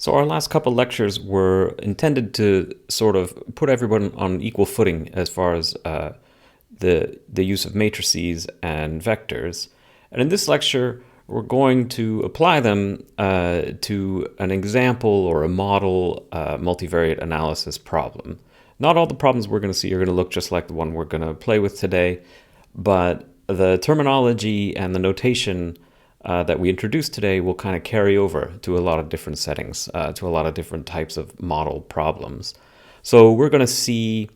So our last couple lectures were intended to sort of put everyone on equal footing as far as the use of matrices and vectors. And in this lecture, we're going to apply them to an example or a model multivariate analysis problem. Not all the problems we're going to see are going to look just like the one we're going to play with today, but the terminology and the notation that we introduced today will kind of carry over to a lot of different settings, to a lot of different types of model problems. So we're going to see,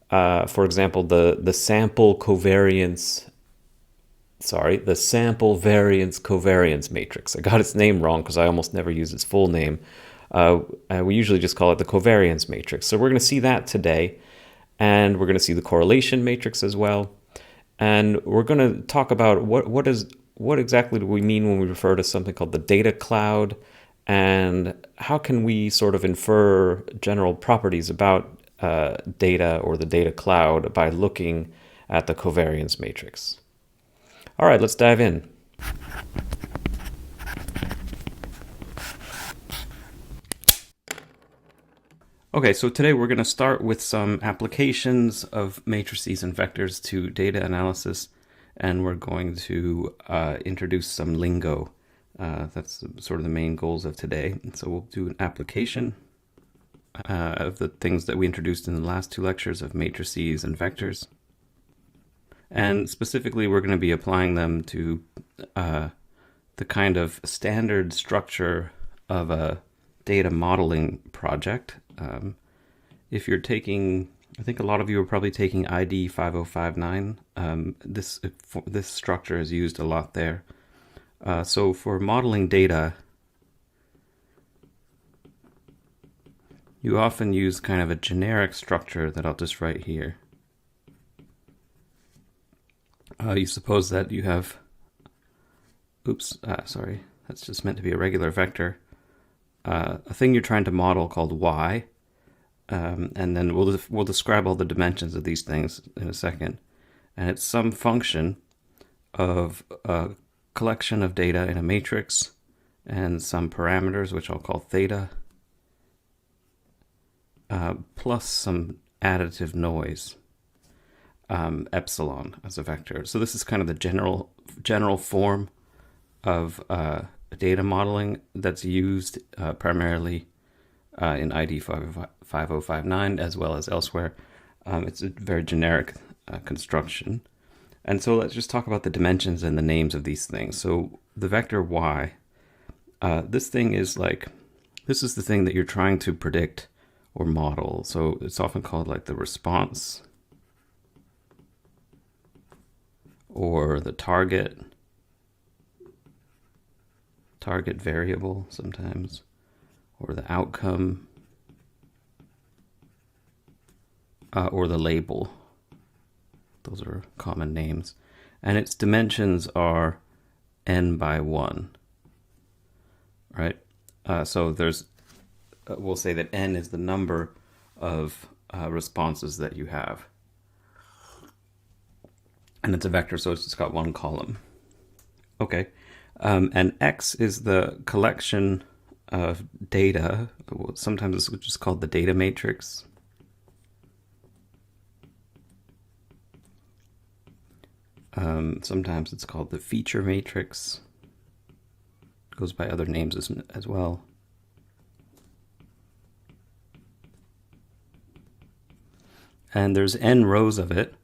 for example, the sample variance covariance matrix. I got its name wrong because I almost never use its full name. We usually just call it the covariance matrix. So we're going to see that today, and we're going to see the correlation matrix as well. And we're going to talk about what exactly do we mean when we refer to something called the data cloud, and how can we sort of infer general properties about data or the data cloud by looking at the covariance matrix. All right, let's dive in. Okay, so today we're going to start with some applications of matrices and vectors to data analysis, and we're going to introduce some lingo. That's sort of the main goals of today. So we'll do an application of the things that we introduced in the last two lectures of matrices and vectors. And specifically, we're going to be applying them to the kind of standard structure of a data modeling project. If you're taking, I think a lot of you are probably taking ID 5059. This structure is used a lot there. So for modeling data, you often use kind of a generic structure that I'll just write here. You suppose that you have, sorry, that's just meant to be a regular vector. A thing you're trying to model called y, and then we'll describe all the dimensions of these things in a second. And it's some function of a collection of data in a matrix and some parameters, which I'll call theta, plus some additive noise, epsilon, as a vector. So this is kind of the general form of data modeling that's used primarily in ID 5059 as well as elsewhere. It's a very generic construction. And so let's just talk about the dimensions and the names of these things. So the vector y, this is the thing that you're trying to predict or model. So it's often called like the response or the target variable sometimes, or the outcome, or the label. Those are common names. And its dimensions are n by 1, right? So we'll say that n is the number of responses that you have. And it's a vector, so it's just got one column. Okay. And X is the collection of data. Sometimes it's just called the data matrix. Sometimes it's called the feature matrix. It goes by other names as well. And there's n rows of it,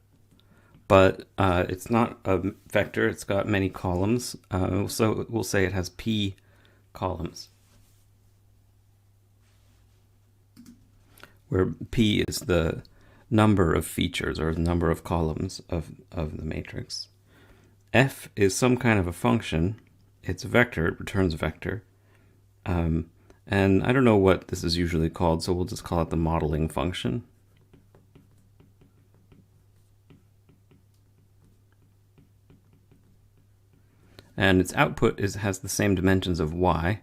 but it's not a vector. It's got many columns. So we'll say it has p columns, where p is the number of features or the number of columns of the matrix. F is some kind of a function. It's a vector. It returns a vector. And I don't know what this is usually called, so we'll just call it the modeling function. And its output has the same dimensions of y,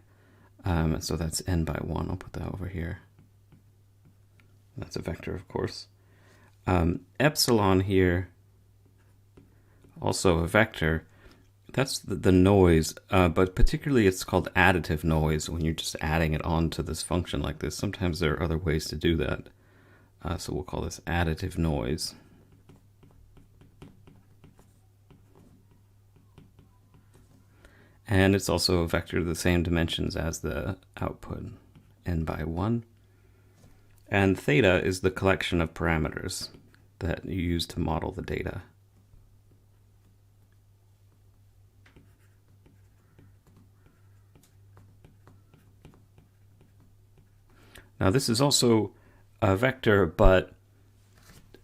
so that's n by 1. I'll put that over here. That's a vector, of course. Epsilon here, also a vector. That's the noise, but particularly it's called additive noise when you're just adding it onto this function like this. Sometimes there are other ways to do that. So we'll call this additive noise. And it's also a vector of the same dimensions as the output, n by 1. And theta is the collection of parameters that you use to model the data. Now this is also a vector, but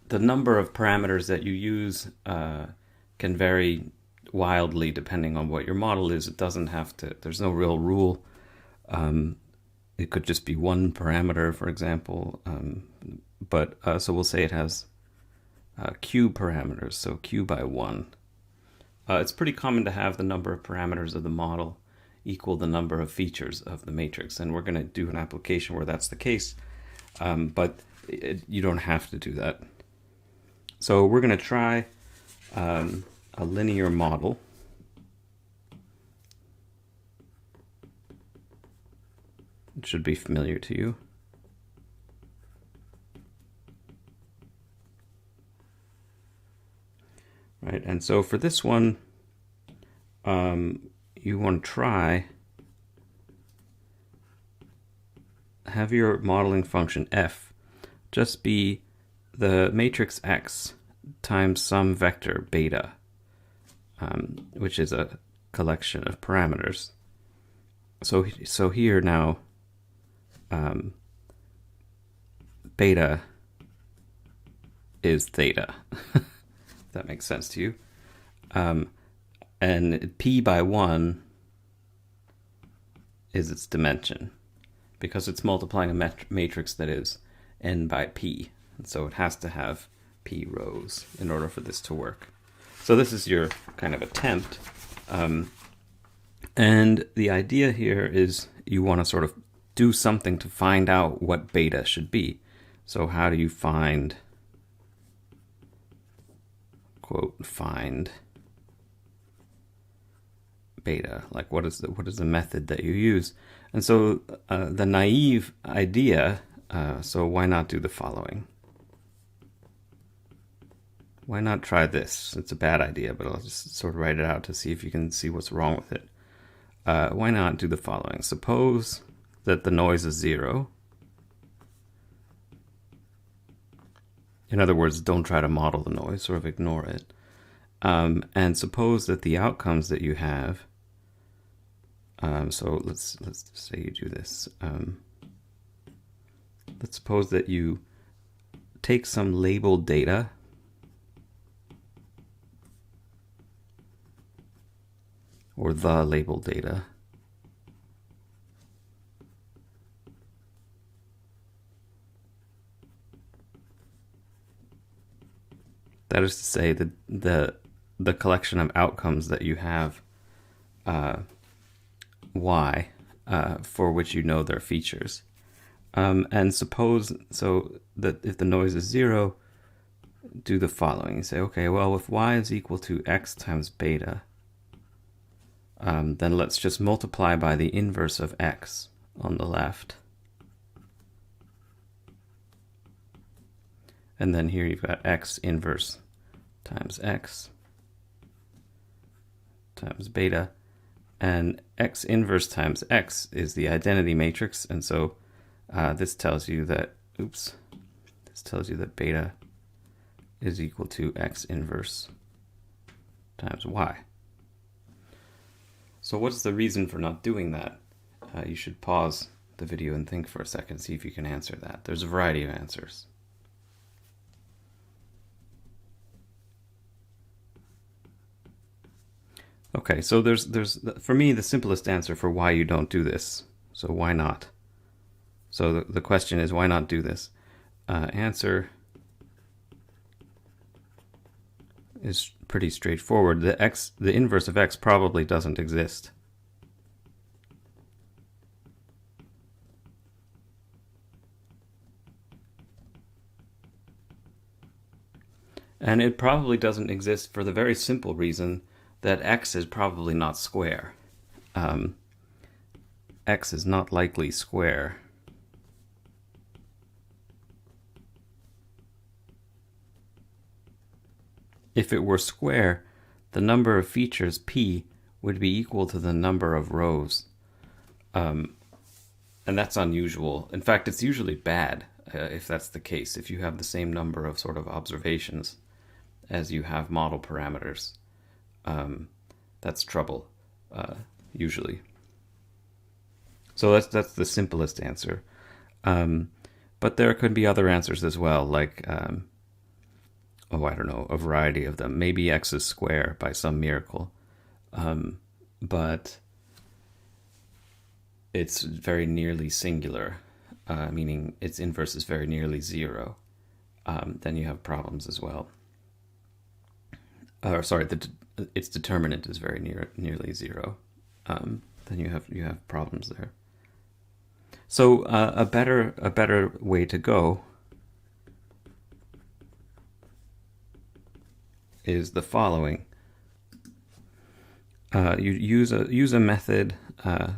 the number of parameters that you use can vary wildly depending on what your model is. It doesn't have to, there's no real rule. It could just be one parameter, for example. So we'll say it has q parameters, so q by 1. It's pretty common to have the number of parameters of the model equal the number of features of the matrix, and we're going to do an application where that's the case, but you don't have to do that. So we're going to try a linear model. It should be familiar to you. Right, and so for this one, you want to try have your modeling function f just be the matrix X times some vector beta, which is a collection of parameters. So here now, beta is theta. If that makes sense to you. And p by 1 is its dimension, because it's multiplying a matrix that is n by p. And so it has to have p rows in order for this to work. So this is your kind of attempt. And the idea here is you want to sort of do something to find out what beta should be. So how do you find, quote, find beta? Like what is the method that you use? And so the naive idea, so why not do the following? Why not try this? It's a bad idea, but I'll just sort of write it out to see if you can see what's wrong with it. Why not do the following? Suppose that the noise is 0. In other words, don't try to model the noise, sort of ignore it. And suppose that the outcomes that you have, so let's say you do this. Let's suppose that you take some labeled data or the labeled data, that is to say that the collection of outcomes that you have, y, for which you know their features. And suppose so that if the noise is 0, do the following. You say, okay, well, if y is equal to x times beta, then let's just multiply by the inverse of x on the left. And then here you've got x inverse times x times beta. And x inverse times x is the identity matrix. And so this tells you that, this tells you that beta is equal to x inverse times y. So what's the reason for not doing that? You should pause the video and think for a second, see if you can answer that. There's a variety of answers. Okay, so there's for me the simplest answer for why you don't do this. So why not? So the question is, why not do this? Answer is pretty straightforward. The inverse of x probably doesn't exist. And it probably doesn't exist for the very simple reason that x is probably not square. X is not likely square. If it were square, the number of features p would be equal to the number of rows. And that's unusual. In fact, it's usually bad if that's the case, if you have the same number of sort of observations as you have model parameters. That's trouble, usually. So that's the simplest answer. But there could be other answers as well, like, I don't know, a variety of them. Maybe x is square by some miracle. But it's very nearly singular, meaning its inverse is very nearly zero. Then you have problems as well. Its determinant is very nearly zero. Then you have problems there. So a better way to go is the following. You use a method.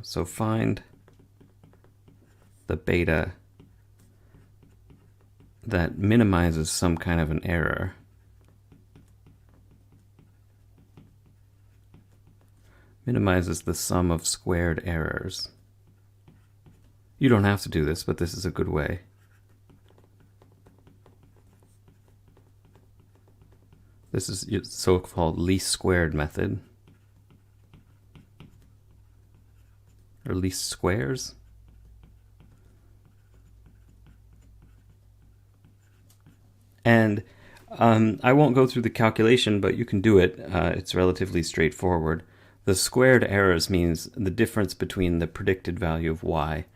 So find the beta that minimizes some kind of an error. Minimizes the sum of squared errors. You don't have to do this, but this is a good way. This is the so-called least squared method. Or least squares. And I won't go through the calculation, but you can do it. It's relatively straightforward. The squared errors means the difference between the predicted value of y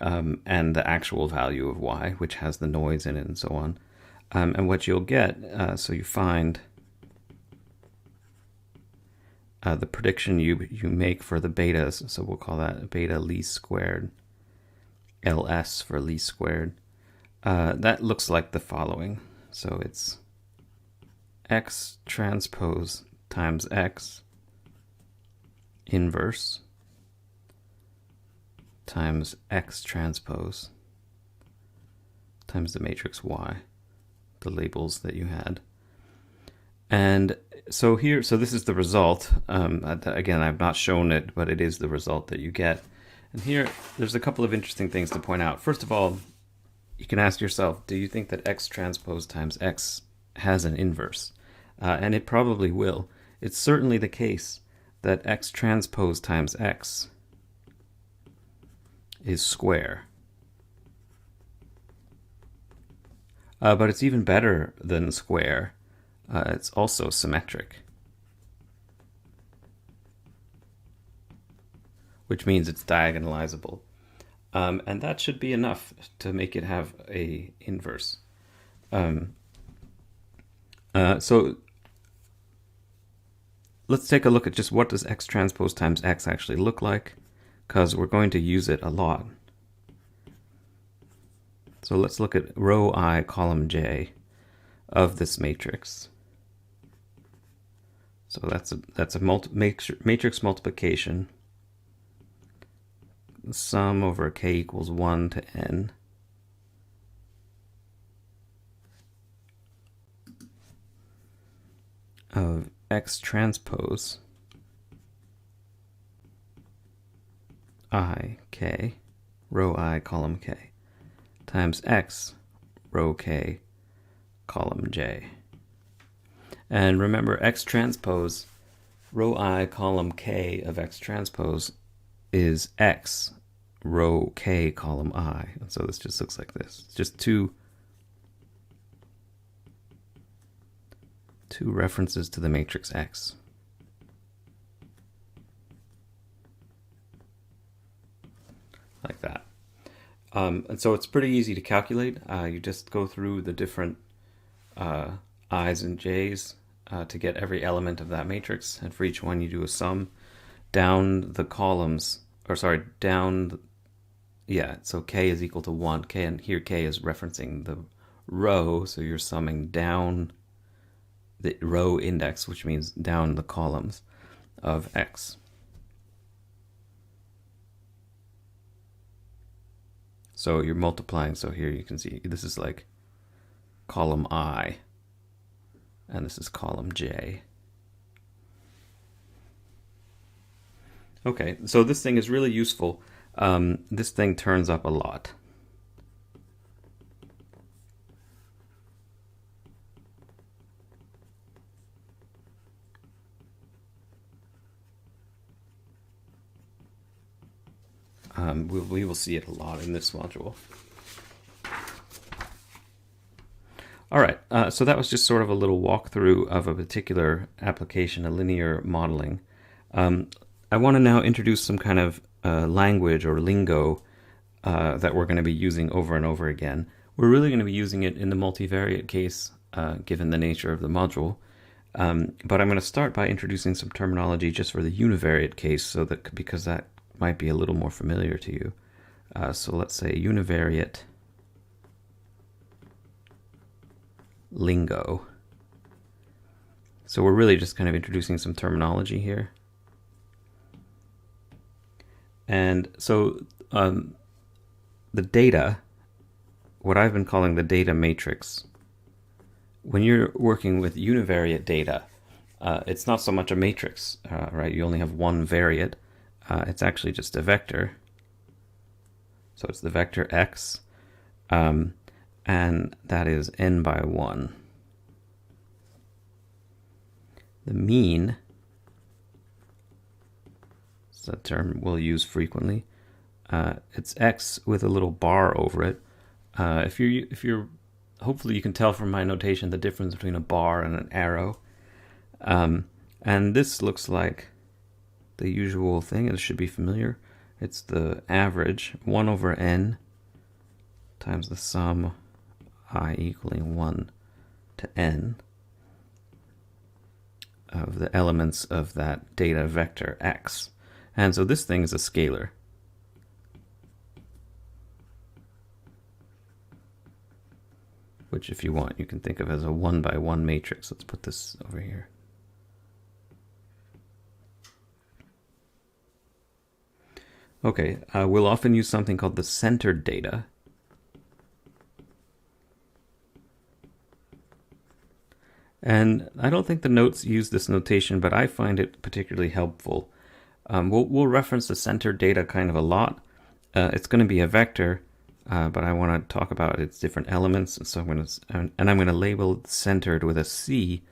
and the actual value of y, which has the noise in it and so on. And what you'll get, so you find the prediction you make for the betas, so we'll call that beta least squared, ls for least squared. That looks like the following. So it's x transpose times x inverse times x transpose times the matrix y, the labels that you had. And so this is the result. Again, I've not shown it, but it is the result that you get. And here, there's a couple of interesting things to point out. First of all, you can ask yourself, do you think that x transpose times x has an inverse? And it probably will. It's certainly the case that x transpose times x is square. But it's even better than square. It's also symmetric, which means it's diagonalizable. And that should be enough to make it have a inverse. So let's take a look at just what does x transpose times x actually look like, because we're going to use it a lot. So let's look at row I, column j of this matrix. So that's a matrix multiplication. The sum over k equals 1 to n. Of x transpose I, k, row I, column k, times x, row k, column j. And remember, x transpose, row I, column k of x transpose is x, row k, column I. And so this just looks like this. It's just two references to the matrix X. Like that. And so it's pretty easy to calculate. You just go through the different i's and j's to get every element of that matrix, and for each one you do a sum down the columns, so k is equal to 1, k, and here k is referencing the row, so you're summing down the row index, which means down the columns. of x. So you're multiplying, so here you can see this is like column I, and this is column J. Okay, so this thing is really useful. This thing turns up a lot. We will see it a lot in this module. All right, so that was just sort of a little walkthrough of a particular application, a linear modeling. I want to now introduce some kind of language or lingo that we're going to be using over and over again. We're really going to be using it in the multivariate case, given the nature of the module. But I'm going to start by introducing some terminology just for the univariate case, so that because that might be a little more familiar to you. So let's say univariate lingo. So we're really just kind of introducing some terminology here. And so the data, what I've been calling the data matrix, when you're working with univariate data, it's not so much a matrix, right? You only have one variate. It's actually just a vector. So it's the vector x, and that is n by 1. The mean, it's a term we'll use frequently. It's x with a little bar over it. If you're, hopefully you can tell from my notation the difference between a bar and an arrow. And this looks like the usual thing. It should be familiar. It's the average, 1 over n times the sum I equaling 1 to n of the elements of that data vector x. And so this thing is a scalar. Which, if you want, you can think of as a 1 by 1 matrix. Let's put this over here. Okay, we'll often use something called the centered data. And I don't think the notes use this notation, but I find it particularly helpful. We'll reference the centered data kind of a lot. It's going to be a vector, but I want to talk about its different elements. So I'm going to label centered with a C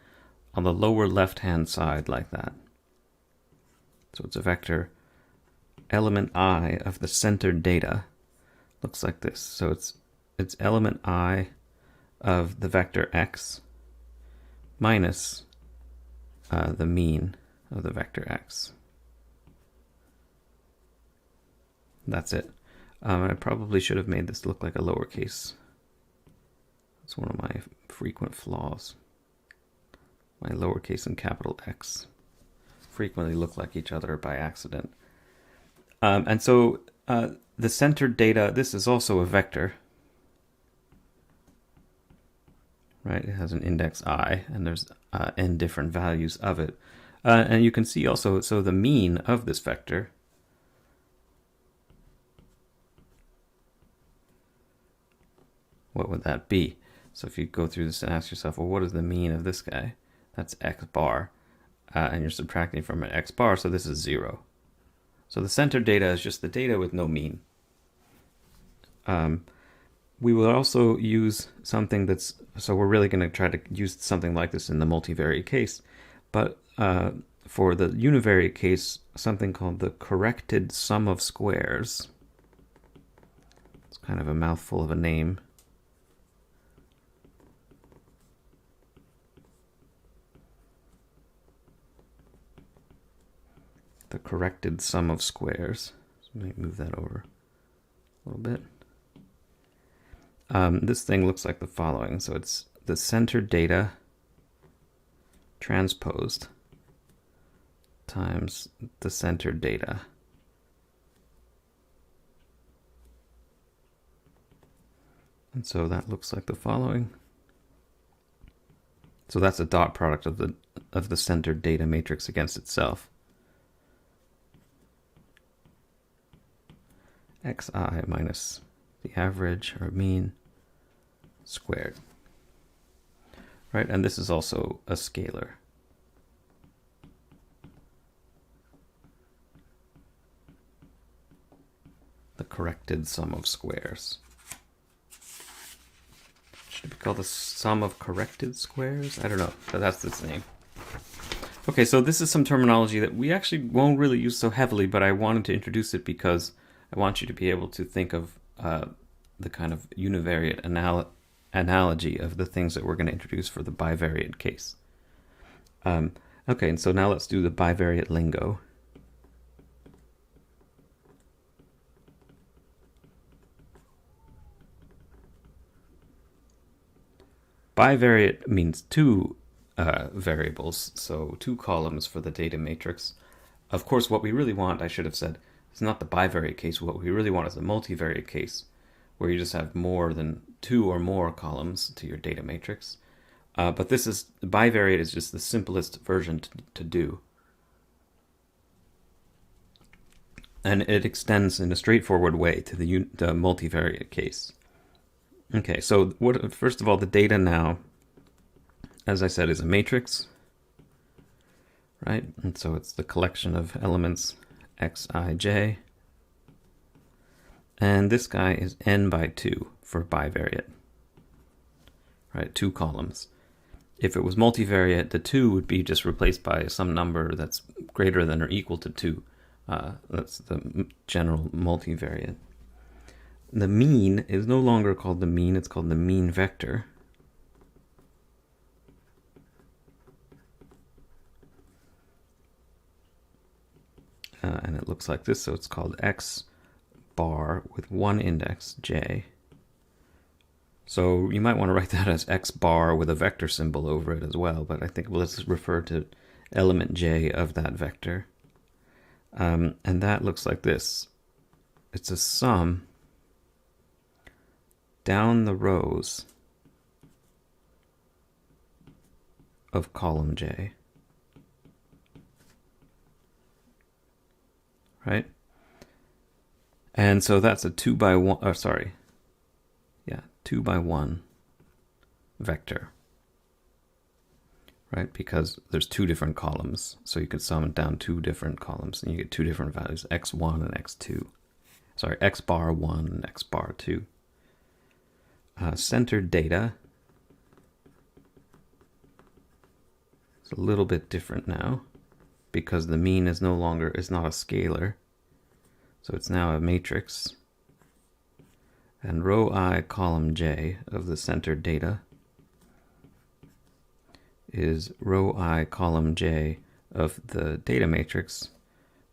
on the lower left-hand side like that. So it's a vector. Element I of the centered data looks like this. So it's element I of the vector x minus the mean of the vector x. That's it. I probably should have made this look like a lowercase. That's one of my frequent flaws. My lowercase and capital X frequently look like each other by accident. And so the centered data, this is also a vector, right? It has an index I, and there's n different values of it. And you can see also, so the mean of this vector what would that be? So if you go through this and ask yourself, well, what is the mean of this guy? That's x bar, and you're subtracting from an x bar, so this is 0. So the centered data is just the data with no mean. We will also use something that's, so we're really going to try to use something like this in the multivariate case, but for the univariate case, something called the corrected sum of squares. It's kind of a mouthful of a name. The corrected sum of squares. So let me move that over a little bit. This thing looks like the following. So it's the centered data transposed times the centered data. And so that looks like the following. So that's a dot product of the centered data matrix against itself. xi minus the average or mean squared. Right, and this is also a scalar. The corrected sum of squares. Should it be called the sum of corrected squares? I don't know, but that's its name. Okay, so this is some terminology that we actually won't really use so heavily, but I wanted to introduce it because I want you to be able to think of the kind of univariate analogy of the things that we're going to introduce for the bivariate case. Okay, and so now let's do the bivariate lingo. Bivariate means two variables, so two columns for the data matrix. Of course, what we really want, I should have said, is not the bivariate case. What we really want is the multivariate case, where you just have more than two or more columns to your data matrix. But bivariate is just the simplest version to do. And it extends in a straightforward way to the multivariate case. Okay, so first of all, the data now, as I said, is a matrix, right? And so it's the collection of elements xij. And this guy is n by 2 for bivariate, right? 2 columns. If it was multivariate, the 2 would be just replaced by some number that's greater than or equal to 2. That's the general multivariate. The mean is no longer called the mean, it's called the mean vector. And it looks like this, so it's called x bar with one index, j. So you might want to write that as x bar with a vector symbol over it as well, but I think let's refer to element j of that vector. And that looks like this. It's a sum down the rows of column j. Right? And so that's a 2 by 1, 2 by 1 vector. Right? Because there's 2 different columns. So you could sum down 2 different columns and you get 2 different values, x1 and x2. Sorry, x bar 1 and x bar 2. Centered data is a little bit different now because the mean is not a scalar. So it's now a matrix. And row I column j of the centered data is row I column j of the data matrix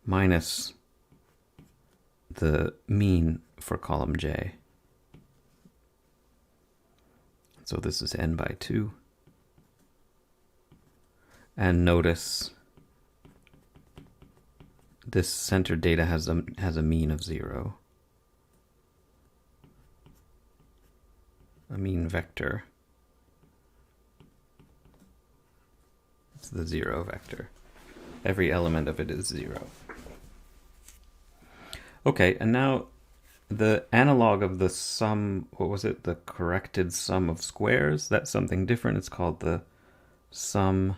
minus the mean for column j. So this is n by 2. And notice this centered data has a mean of 0. A mean vector. It's the 0 vector. Every element of it is 0. Okay, and now the analog of the sum, what was it? The corrected sum of squares. That's something different. It's called the sum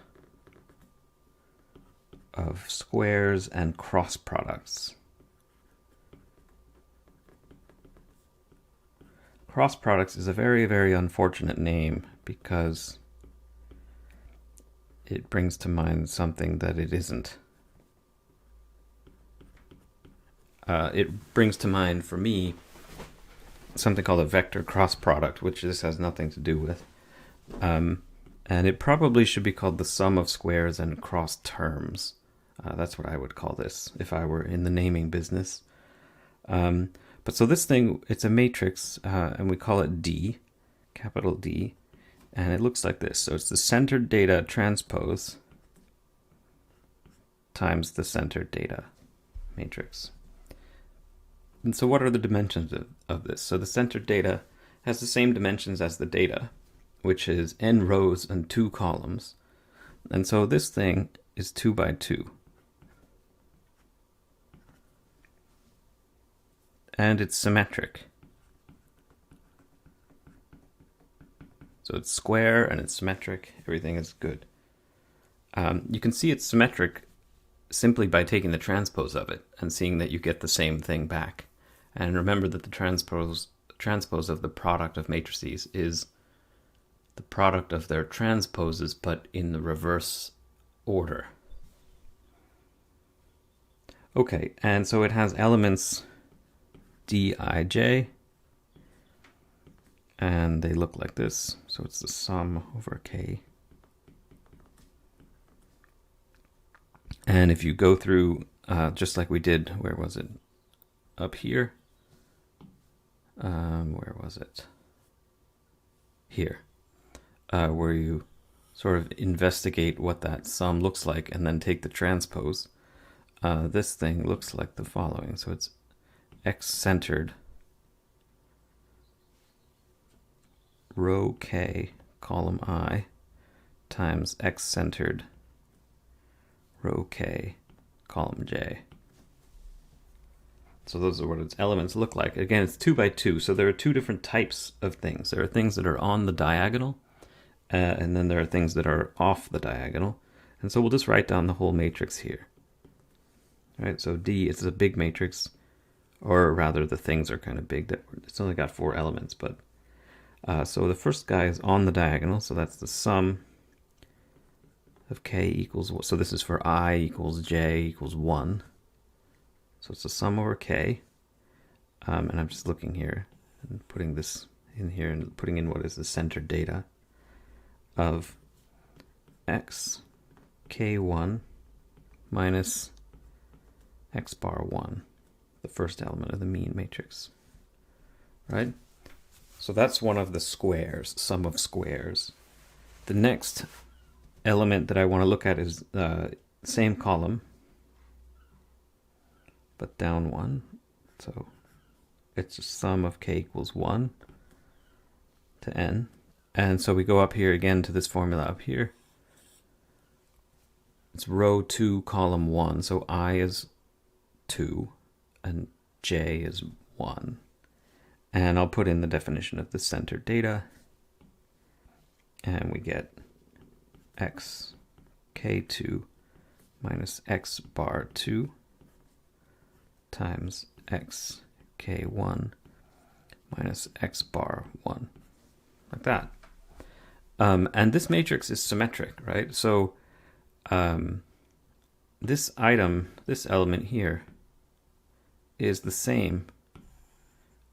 of squares and cross products. Cross products is a very, very unfortunate name because it brings to mind something that it isn't. It brings to mind, for me, something called a vector cross product, which this has nothing to do with. And it probably should be called the sum of squares and cross terms. That's what I would call this if I were in the naming business. But so this thing, it's a matrix, and we call it D, capital D, and it looks like this. So it's the centered data transpose times the centered data matrix. And so what are the dimensions of this? So the centered data has the same dimensions as the data, which is n rows and 2 columns. And so this thing is 2 by 2. and it's symmetric. So it's square and it's symmetric. Everything is good. You can see it's symmetric simply by taking the transpose of it and seeing that you get the same thing back. And remember that the transpose of the product of matrices is the product of their transposes, but in the reverse order. Okay, and so it has elements dij, and they look like this. So it's the sum over k. And if you go through, just like we did, where was it? Up here. Where was it? Here. Where you sort of investigate what that sum looks like and then take the transpose. This thing looks like the following. So it's x-centered row k, column I, times x-centered row k, column j. So those are what its elements look like. Again, it's 2 by 2, so there are two different types of things. There are things that are on the diagonal, and then there are things that are off the diagonal. And so we'll just write down the whole matrix here. All right, so D is a big matrix, or rather the things are kind of big. It's only got 4 elements, but so the first guy is on the diagonal, so that's the sum of k equals, so this is for I equals j equals 1. So it's the sum over k, and I'm just looking here and putting this in here and putting in what is the center data of x k1 minus x bar 1, the first element of the mean matrix, right? So that's one of the squares, sum of squares. The next element that I want to look at is the same column, but down 1. So it's a sum of k equals 1 to n. And so we go up here again to this formula up here. It's row 2, column 1. So I is 2 and j is 1. And I'll put in the definition of the center data. And we get x k2 minus x bar 2 times x k1 minus x bar 1, like that. And this matrix is symmetric, right? So this element here, is the same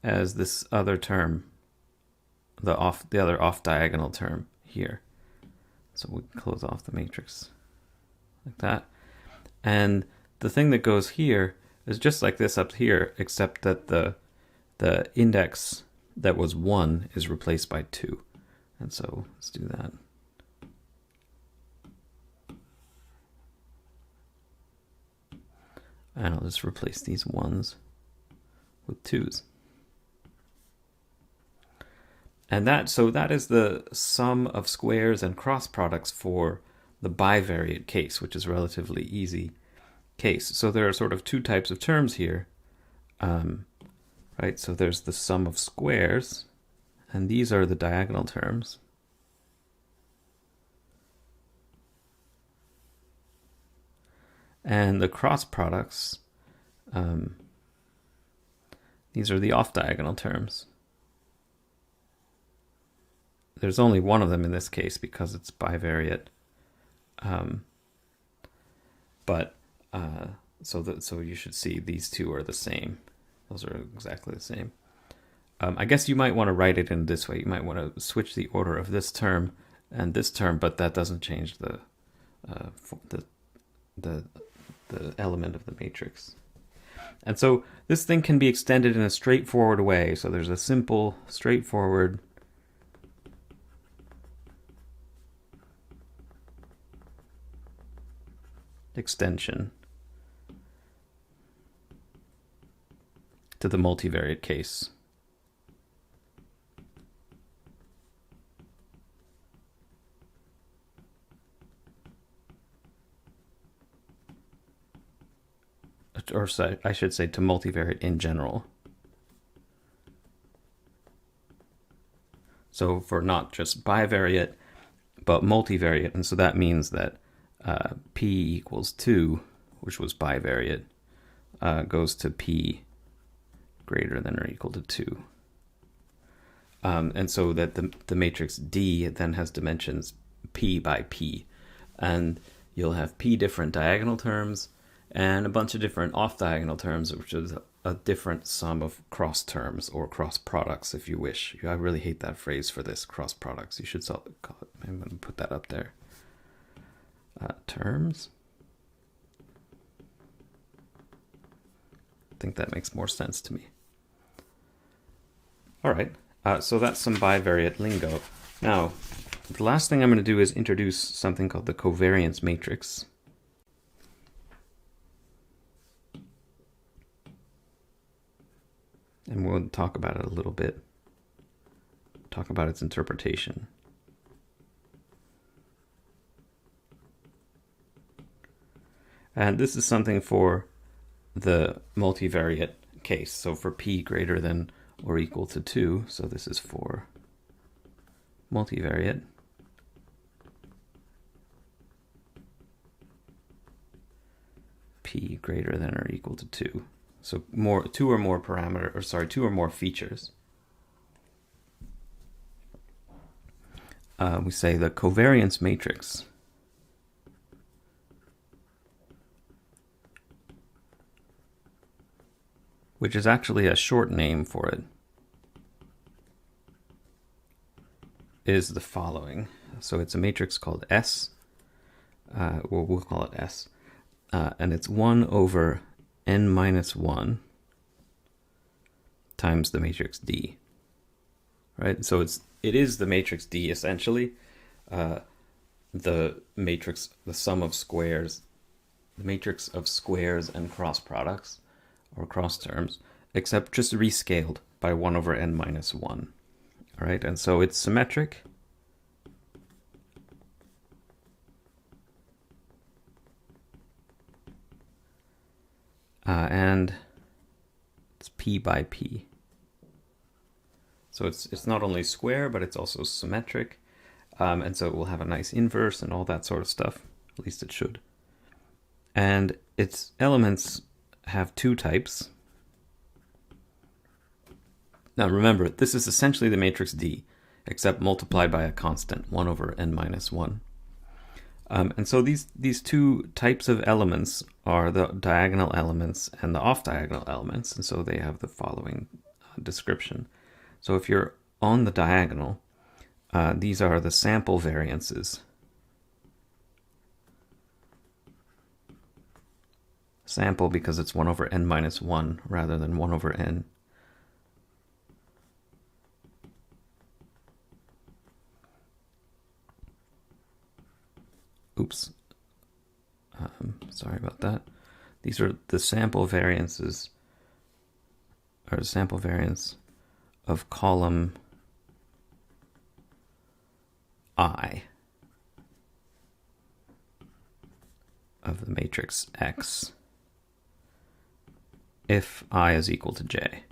as this other term, the other off diagonal term here. So we close off the matrix like that. And the thing that goes here is just like this up here, except that the index that was 1 is replaced by 2. And so let's do that. And I'll just replace these 1s with 2s. And that is the sum of squares and cross products for the bivariate case, which is a relatively easy case. So there are sort of 2 types of terms here, right? So there's the sum of squares, and these are the diagonal terms. And the cross products, these are the off diagonal terms. There's only one of them in this case because it's bivariate. So you should see these 2 are the same. Those are exactly the same. I guess you might want to write it in this way. You might want to switch the order of this term and this term, but that doesn't change the element of the matrix. And so this thing can be extended in a straightforward way. So there's a simple, straightforward extension to the multivariate case. Or I should say to multivariate in general. So for not just bivariate, but multivariate. And so that means that p equals 2, which was bivariate, goes to p greater than or equal to 2. And so that the matrix D then has dimensions p by p. And you'll have p different diagonal terms and a bunch of different off-diagonal terms, which is a different sum of cross terms or cross products, if you wish. I really hate that phrase for this, cross products. You should call it, I'm going to put that up there. Terms. I think that makes more sense to me. All right, so that's some bivariate lingo. Now, the last thing I'm going to do is introduce something called the covariance matrix. And we'll talk about it a little bit, talk about its interpretation. And this is something for the multivariate case. So for p greater than or equal to 2, so this is for multivariate. P greater than or equal to 2. So two or more features. We say the covariance matrix which is actually a short name for it, is the following. So it's a matrix called S. We'll call it S. And it's 1 over n minus 1 times the matrix D. Right? So it is the matrix D essentially. The matrix, the sum of squares, the matrix of squares and cross products, or cross terms, except just rescaled by 1 over n minus 1. All right, and so it's symmetric. And it's p by p. So it's not only square, but it's also symmetric. And so it will have a nice inverse and all that sort of stuff. At least it should. And its elements have 2 types. Now remember, this is essentially the matrix D, except multiplied by a constant, 1 over n minus 1. And so these 2 types of elements are the diagonal elements and the off-diagonal elements, and so they have the following description. So if you're on the diagonal, these are the sample variances. Sample because it's 1 over n minus 1 rather than 1 over n. Oops. Sorry about that. These are the sample variances, or sample variance of column I of the matrix X if I is equal to J.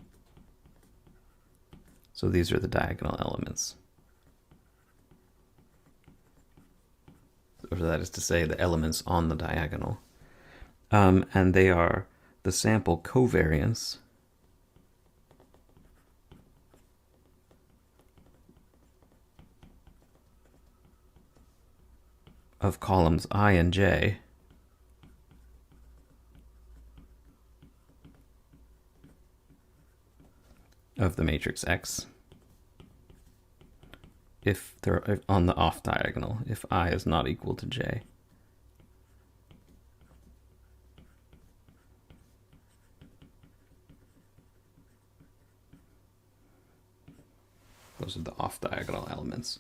So these are the diagonal elements. Or that is to say, the elements on the diagonal. And they are the sample covariance of columns I and J of the matrix X if they're on the off diagonal, if I is not equal to J. Those are the off diagonal elements.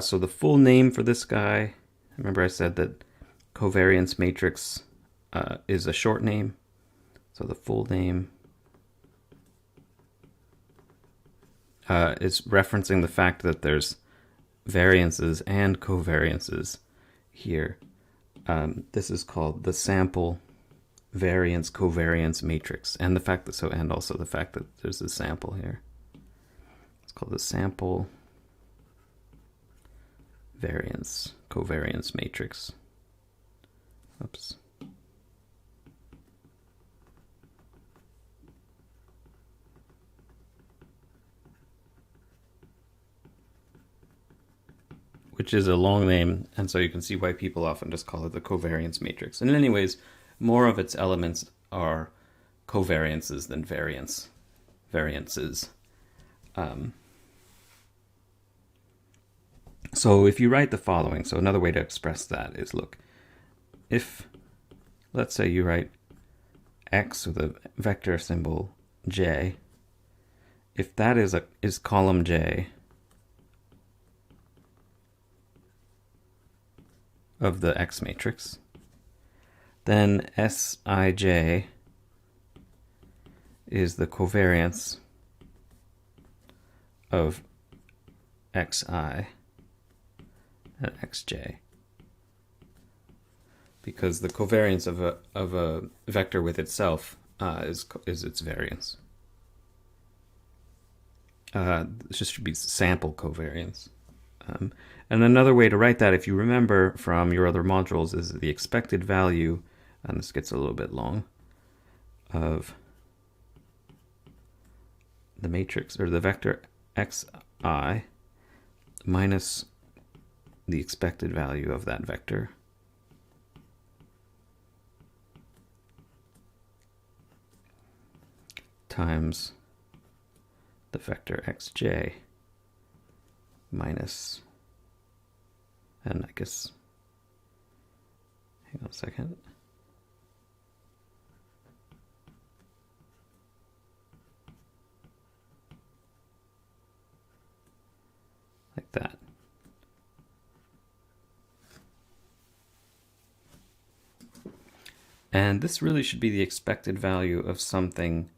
So the full name for this guy, remember I said that covariance matrix is a short name. So the full name is referencing the fact that there's variances and covariances here. This is called the sample variance covariance matrix, and the fact that and also the fact that there's a sample here. It's called the sample covariance matrix. Oops. Which is a long name, and so you can see why people often just call it the covariance matrix. And anyways, more of its elements are covariances than variances. So if you write the following, so another way to express that is, look, if, let's say you write x with a vector symbol j, if that is column j of the X matrix, then Sij is the covariance of Xi and Xj, because the covariance of a vector with itself is its variance. This should be sample covariance. And another way to write that, if you remember from your other modules, is the expected value, and this gets a little bit long, of the matrix, or the vector xi minus the expected value of that vector times the vector xj minus, and I guess, hang on a second. Like that. And this really should be the expected value of something.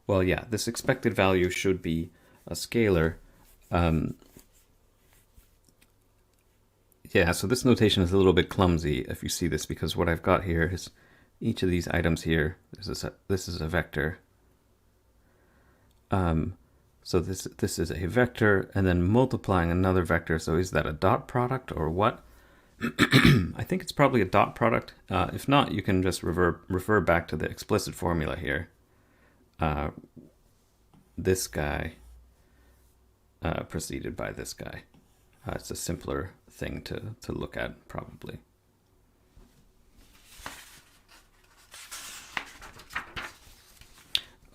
Well, yeah, this expected value should be a scalar. Yeah, so this notation is a little bit clumsy if you see this, because what I've got here is each of these items here. This is a vector. So this is a vector, and then multiplying another vector. So is that a dot product or what? I think it's probably a dot product. If not, you can just refer back to the explicit formula here. This guy preceded by this guy. It's a simpler thing to look at, probably.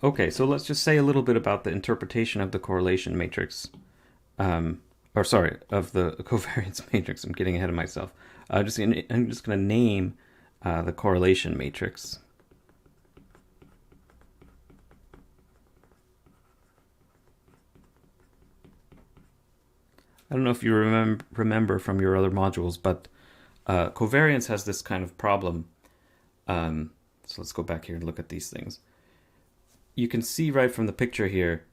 Okay, so let's just say a little bit about the interpretation of the correlation matrix. Of the covariance matrix. I'm getting ahead of myself. I'm just going to name the correlation matrix. I don't know if you remember from your other modules, but covariance has this kind of problem. So let's go back here and look at these things. You can see right from the picture here,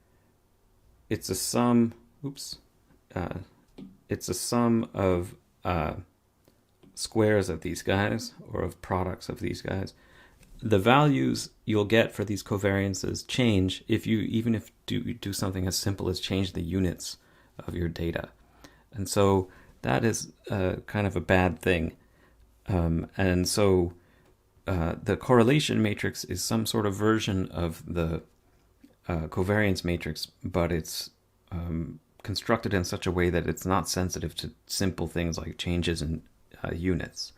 it's a sum. Oops. It's a sum of squares of these guys, or of products of these guys. The values you'll get for these covariances change even if you do something as simple as change the units of your data. And so that is kind of a bad thing. And so the correlation matrix is some sort of version of the covariance matrix, but it's constructed in such a way that it's not sensitive to simple things like changes in units.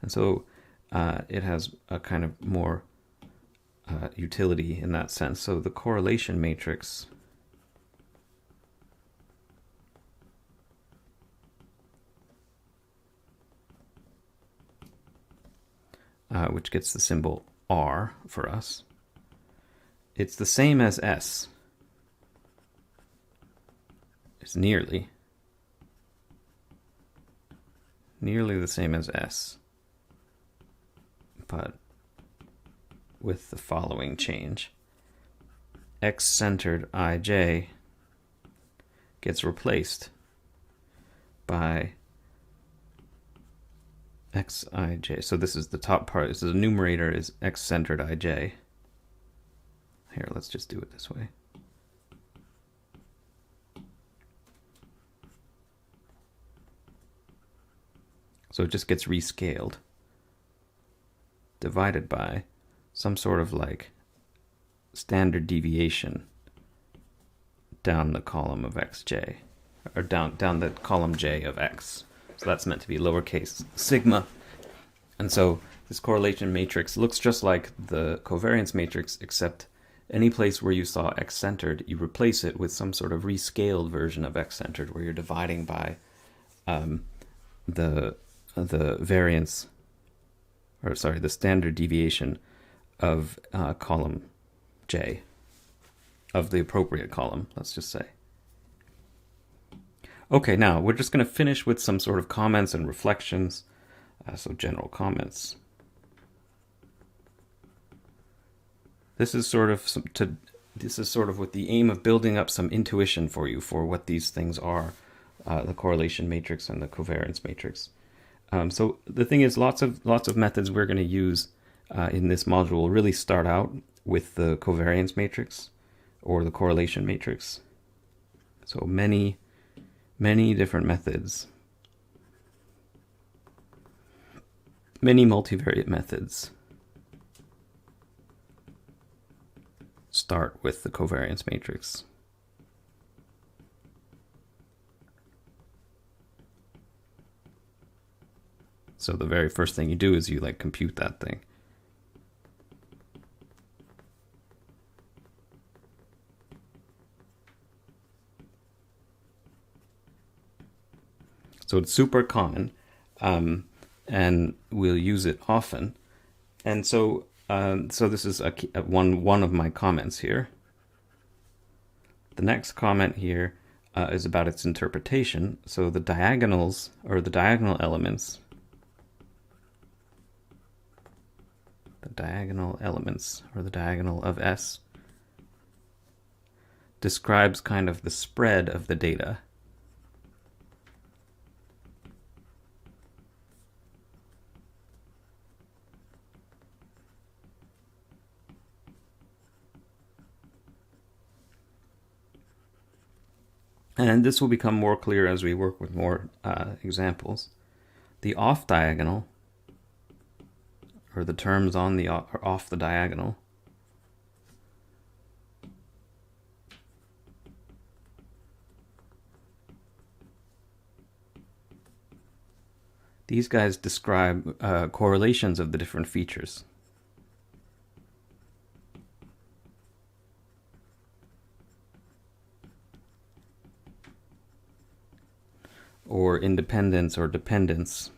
And so it has a kind of more utility in that sense. So the correlation matrix which gets the symbol R for us, it's the same as S. It's nearly the same as S, but with the following change. X-centered IJ gets replaced by Xij. So this is the top part. So the numerator is X-centered IJ. Here, let's just do it this way. So it just gets rescaled, divided by some sort of like standard deviation down the column of xj, or down the column j of x. So that's meant to be lowercase sigma. And so this correlation matrix looks just like the covariance matrix, except any place where you saw x-centered, you replace it with some sort of rescaled version of x-centered, where you're dividing by the variance, or sorry, the standard deviation of column j, of the appropriate column, let's just say. Okay, now we're just going to finish with some sort of comments and reflections. So general comments. This is sort of with the aim of building up some intuition for you for what these things are, the correlation matrix and the covariance matrix. So the thing is, lots of methods we're going to use in this module will really start out with the covariance matrix or the correlation matrix. So many different methods, many multivariate methods start with the covariance matrix. So the very first thing you do is you like compute that thing. So it's super common, and we'll use it often. And so this is one of my comments here. The next comment here is about its interpretation. So the diagonals, or the diagonal elements, or the diagonal of S, describes kind of the spread of the data. And this will become more clear as we work with more examples. The off diagonal, or the terms on the off the diagonal, these guys describe correlations of the different features. Or independence or dependence.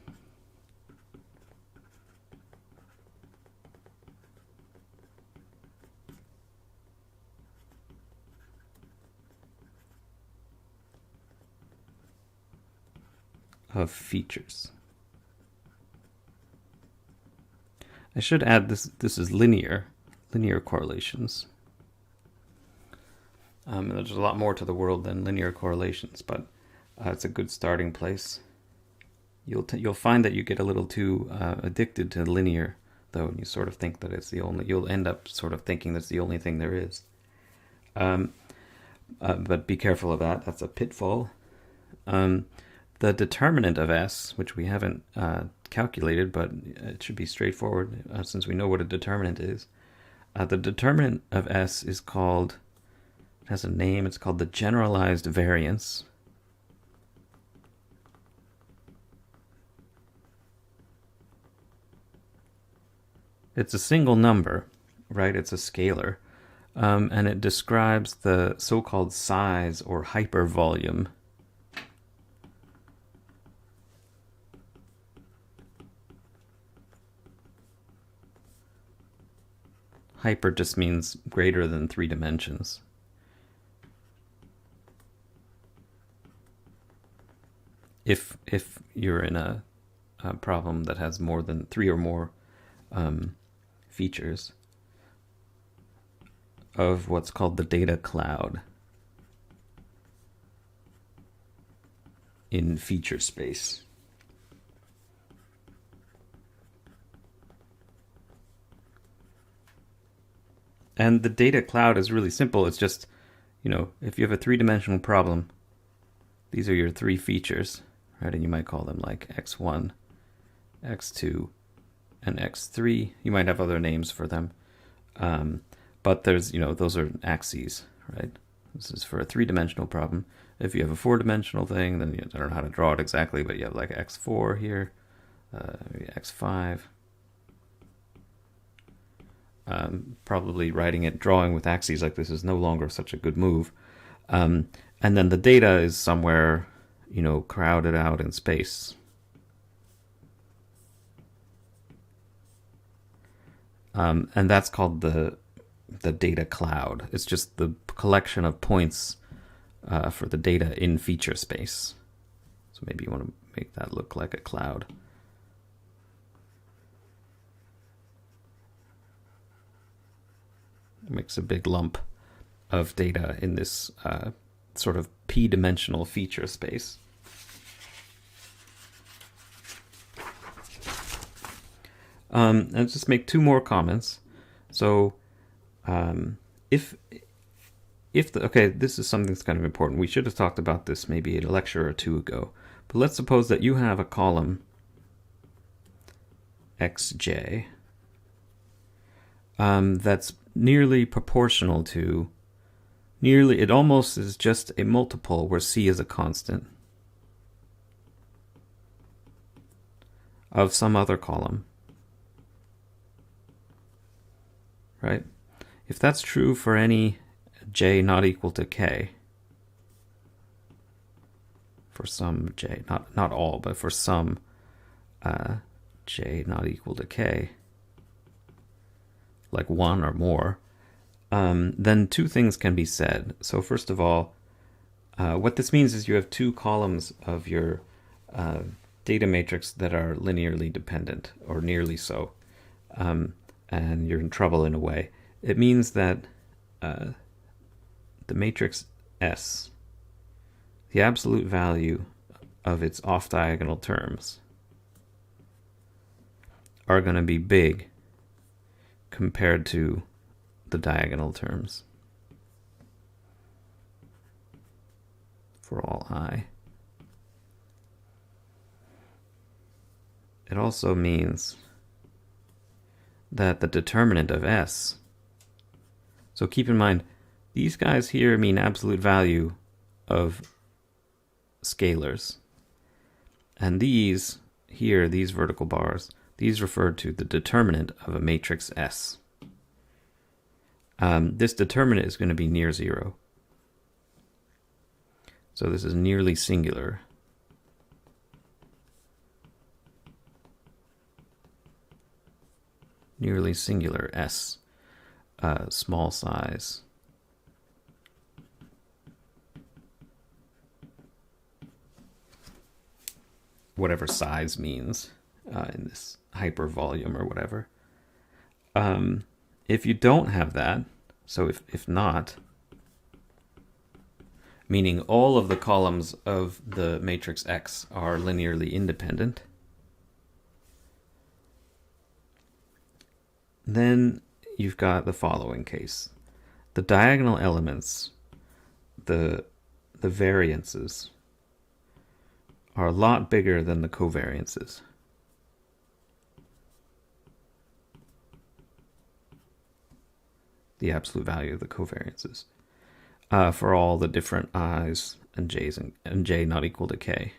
Of features. I should add this is linear correlations. There's a lot more to the world than linear correlations, but it's a good starting place. You'll find that you get a little too addicted to linear, though, and you sort of think that it's the only. You'll end up sort of thinking that's the only thing there is. But be careful of that. That's a pitfall. The determinant of S, which we haven't calculated, but it should be straightforward since we know what a determinant is. The determinant of S is called. It has a name. It's called the Generalized Variance. It's a single number, right? It's a scalar, and it describes the so-called size or hypervolume hyper just means greater than 3 dimensions. If you're in a problem that has more than 3 or more features of what's called the data cloud in feature space. And the data cloud is really simple. It's just, if you have a 3-dimensional problem, these are your 3 features, right? And you might call them like x1, x2, and x3. You might have other names for them. But there's, those are axes, right? This is for a three-dimensional problem. If you have a four-dimensional thing, then I don't know how to draw it exactly, but you have like x4 here, maybe x5. Probably drawing with axes like this is no longer such a good move. And then the data is somewhere, crowded out in space. And that's called the data cloud. It's just the collection of points for the data in feature space. So maybe you want to make that look like a cloud. It makes a big lump of data in this sort of p-dimensional feature space. And just make two more comments. So this is something that's kind of important. We should have talked about this maybe in a lecture or two ago. But let's suppose that you have a column xj that's nearly proportional to, it almost is just a multiple where c is a constant of some other column, right? If that's true for any j not equal to k, for some j, not all, but for some j not equal to k, like 1 or more, then two things can be said. So first of all, what this means is you have two columns of your data matrix that are linearly dependent, or nearly so, and you're in trouble in a way. It means that the matrix S, the absolute value of its off-diagonal terms, are going to be big compared to the diagonal terms for all I. It also means that the determinant of S, so keep in mind, these guys here mean absolute value of scalars. And these here, these vertical bars, these refer to the determinant of a matrix S. This determinant is going to be near zero. So this is nearly singular. Nearly singular S, small size. Whatever size means in this hypervolume or whatever. If you don't have that, so if not, meaning all of the columns of the matrix X are linearly independent, then you've got the following case. The diagonal elements, the variances, are a lot bigger than the covariances. The absolute value of the covariances for all the different i's and j's and j not equal to k.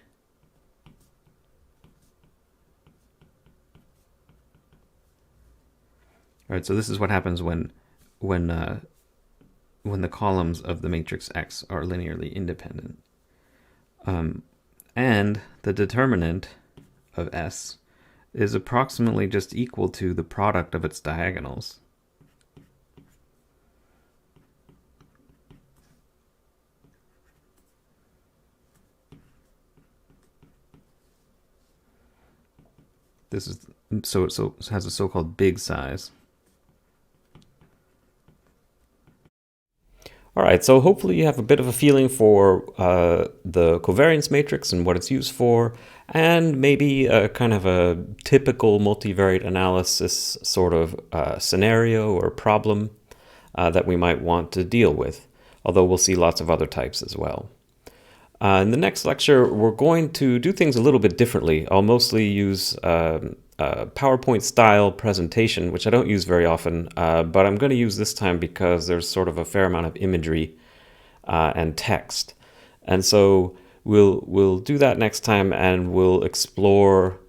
All right, so this is what happens when the columns of the matrix X are linearly independent. And the determinant of S is approximately just equal to the product of its diagonals. This is so it has a so-called big size. All right, so hopefully you have a bit of a feeling for the covariance matrix and what it's used for, and maybe a kind of a typical multivariate analysis sort of scenario or problem that we might want to deal with, although we'll see lots of other types as well. In the next lecture, we're going to do things a little bit differently. I'll mostly use PowerPoint style presentation, which I don't use very often, but I'm going to use this time because there's sort of a fair amount of imagery and text. And so we'll do that next time, and we'll explore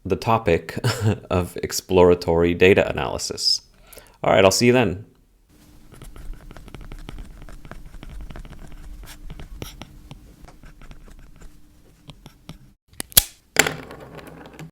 the topic of exploratory data analysis. All right, I'll see you then.